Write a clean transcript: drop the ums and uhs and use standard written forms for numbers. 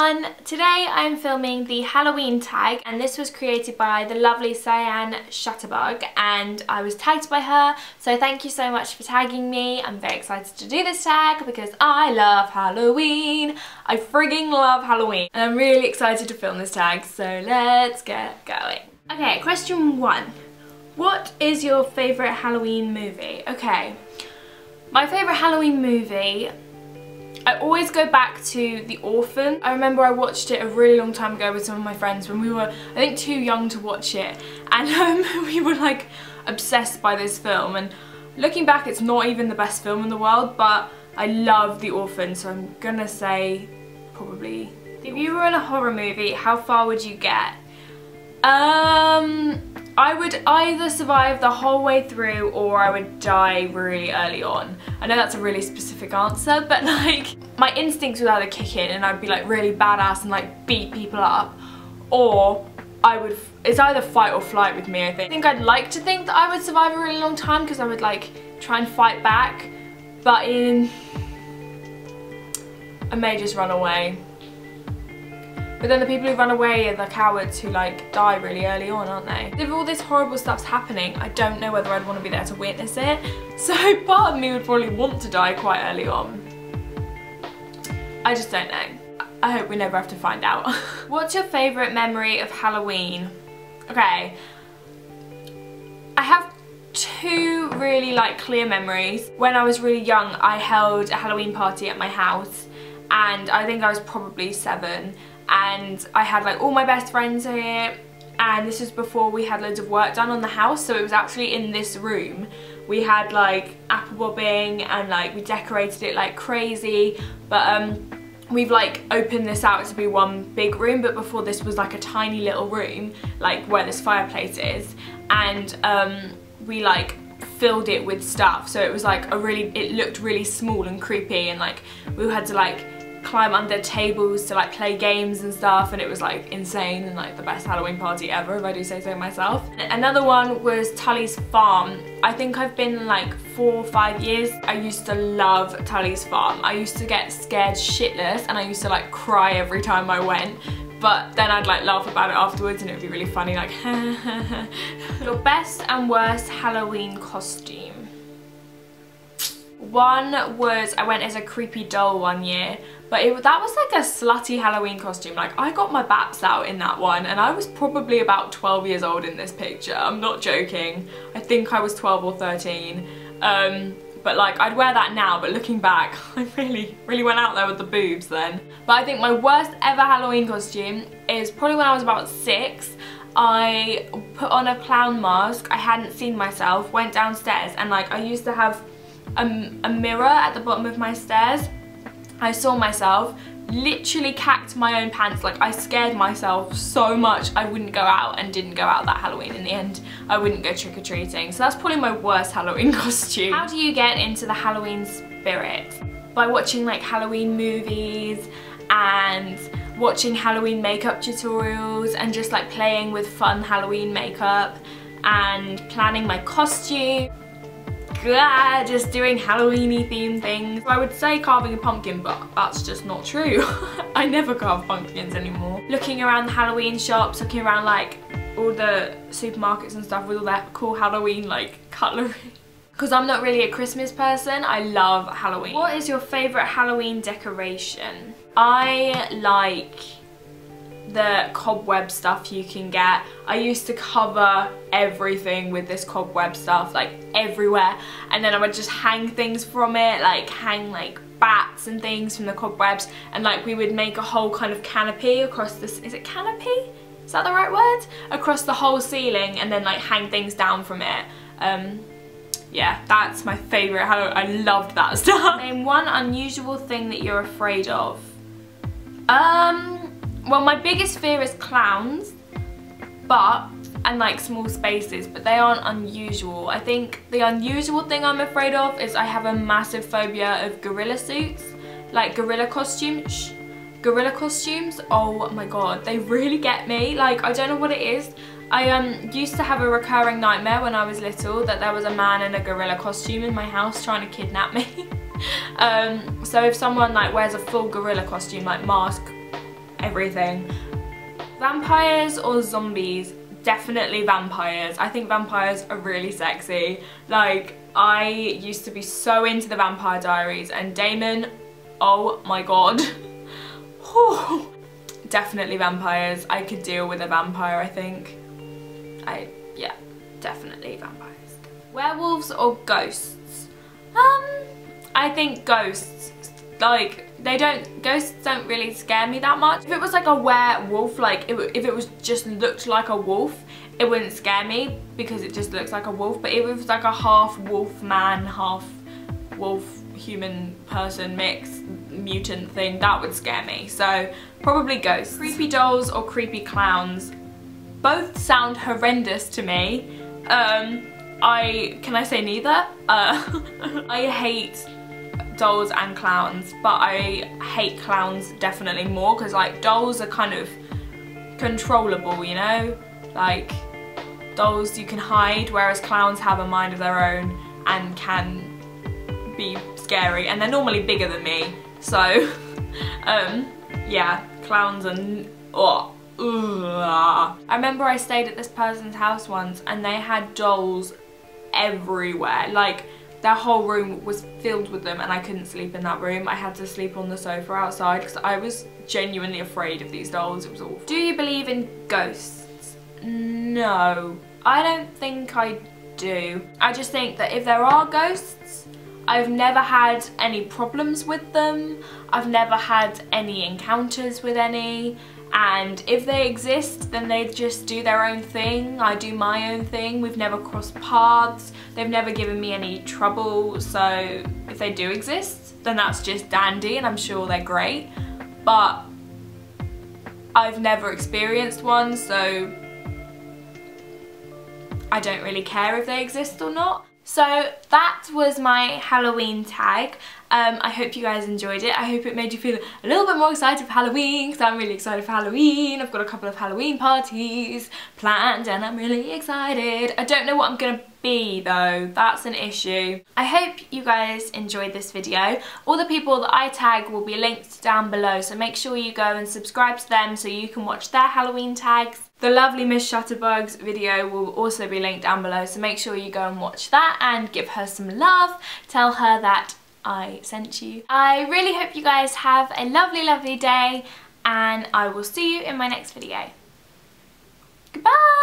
everyone! Today I'm filming the Halloween tag and this was created by the lovely Cyan Shutterbug and I was tagged by her, so thank you so much for tagging me. I'm very excited to do this tag because I love Halloween. I frigging love Halloween and I'm really excited to film this tag, so let's get going. Okay, question 1. What is your favourite Halloween movie? Okay, my favourite Halloween movie, I always go back to The Orphan. I remember I watched it a really long time ago with some of my friends when we were, I think, too young to watch it, and we were like obsessed by this film, and looking back it's not even the best film in the world, but I love The Orphan, so I'm gonna say probably. If you were in a horror movie, how far would you get? I would either survive the whole way through or I would die really early on. I know that's a really specific answer, but like my instincts would either kick in and I'd be like really badass and like beat people up, or it's either fight or flight with me, I think. I think I'd like to think that I would survive a really long time because I would like try and fight back, but I may just run away. But then the people who run away are the cowards who like die really early on, aren't they? If all this horrible stuff's happening, I don't know whether I'd want to be there to witness it. So part of me would probably want to die quite early on. I just don't know. I hope we never have to find out. What's your favourite memory of Halloween? Okay. I have two really like clear memories. When I was really young, I held a Halloween party at my house and I think I was probably 7. And I had like all my best friends here, and this was before we had loads of work done on the house, so it was actually in this room. We had like apple bobbing and like we decorated it like crazy, but we've like opened this out to be one big room, but before this was like a tiny little room like where this fireplace is, and we like filled it with stuff, so it was like it looked really small and creepy, and like we had to like climb under tables to like play games and stuff, and it was like insane and like the best Halloween party ever, if I do say so myself. Another one was Tully's Farm. I think I've been like 4 or 5 years. I used to love Tully's Farm. I used to get scared shitless and I used to like cry every time I went, but then I'd like laugh about it afterwards and it would be really funny, like Your best and worst Halloween costume? One was I went as a creepy doll one year, but that was like a slutty Halloween costume. Like I got my baps out in that one and I was probably about 12 years old in this picture. I'm not joking. I think I was 12 or 13. But like I'd wear that now, but looking back, I really went out there with the boobs then. But I think my worst ever Halloween costume is probably when I was about 6. I put on a clown mask. I hadn't seen myself, went downstairs, and like I used to have a mirror at the bottom of my stairs. I saw myself, literally cacked my own pants. Like I scared myself so much I wouldn't go out, and didn't go out that Halloween in the end. I wouldn't go trick-or-treating, so that's probably my worst Halloween costume. How do you get into the Halloween spirit? By watching like Halloween movies and watching Halloween makeup tutorials and just like playing with fun Halloween makeup and planning my costume. Just doing Halloween-y themed things. I would say carving a pumpkin, but that's just not true. I never carve pumpkins anymore. Looking around the Halloween shops, looking around like all the supermarkets and stuff with all that cool Halloween like cutlery. Because I'm not really a Christmas person, I love Halloween. What is your favourite Halloween decoration? I like the cobweb stuff you can get. I used to cover everything with this cobweb stuff, like everywhere, and then I would just hang things from it, like hang like bats and things from the cobwebs, and like we would make a whole kind of canopy across this, is it canopy? Is that the right word? Across the whole ceiling, and then like hang things down from it. Yeah, that's my favourite Halloween. I loved that stuff. Name one unusual thing that you're afraid of. Well, my biggest fear is clowns, and like small spaces, but they aren't unusual. I think the unusual thing I'm afraid of is I have a massive phobia of gorilla suits, like gorilla costumes. Gorilla costumes, oh my god, they really get me. Like, I don't know what it is. I used to have a recurring nightmare when I was little that there was a man in a gorilla costume in my house trying to kidnap me. So if someone like wears a full gorilla costume, like mask, everything. Vampires or zombies? Definitely vampires. I think vampires are really sexy. Like, I used to be so into the Vampire Diaries, and Damon, oh my god. Definitely vampires. I could deal with a vampire, I think. Yeah, definitely vampires. Werewolves or ghosts? I think ghosts. Like, ghosts don't really scare me that much. If it was like a werewolf, like if it was just looked like a wolf, it wouldn't scare me because it just looks like a wolf. But if it was like a half wolf man, half wolf human person mix mutant thing, that would scare me. So probably ghosts. Creepy dolls or creepy clowns? Both sound horrendous to me. Can I say neither? I hate dolls and clowns, but I hate clowns definitely more because like dolls are kind of controllable, you know? Like dolls you can hide, whereas clowns have a mind of their own and can be scary, and they're normally bigger than me. So yeah, clowns and I remember I stayed at this person's house once and they had dolls everywhere. Like their whole room was filled with them and I couldn't sleep in that room. I had to sleep on the sofa outside because I was genuinely afraid of these dolls. It was awful. Do you believe in ghosts? No, I don't think I do. I just think that if there are ghosts, I've never had any problems with them. I've never had any encounters with any. And if they exist, then they just do their own thing. I do my own thing. We've never crossed paths. They've never given me any trouble. So if they do exist, then that's just dandy and I'm sure they're great. But I've never experienced one, so I don't really care if they exist or not. So that was my Halloween tag. I hope you guys enjoyed it. I hope it made you feel a little bit more excited for Halloween, because I'm really excited for Halloween. I've got a couple of Halloween parties planned and I'm really excited. I don't know what I'm gonna be though, that's an issue. I hope you guys enjoyed this video. All the people that I tag will be linked down below, so make sure you go and subscribe to them so you can watch their Halloween tags. The lovely Miss Shutterbug's video will also be linked down below, so make sure you go and watch that and give her some love. Tell her that I sent you. I really hope you guys have a lovely, lovely day, and I will see you in my next video. Goodbye!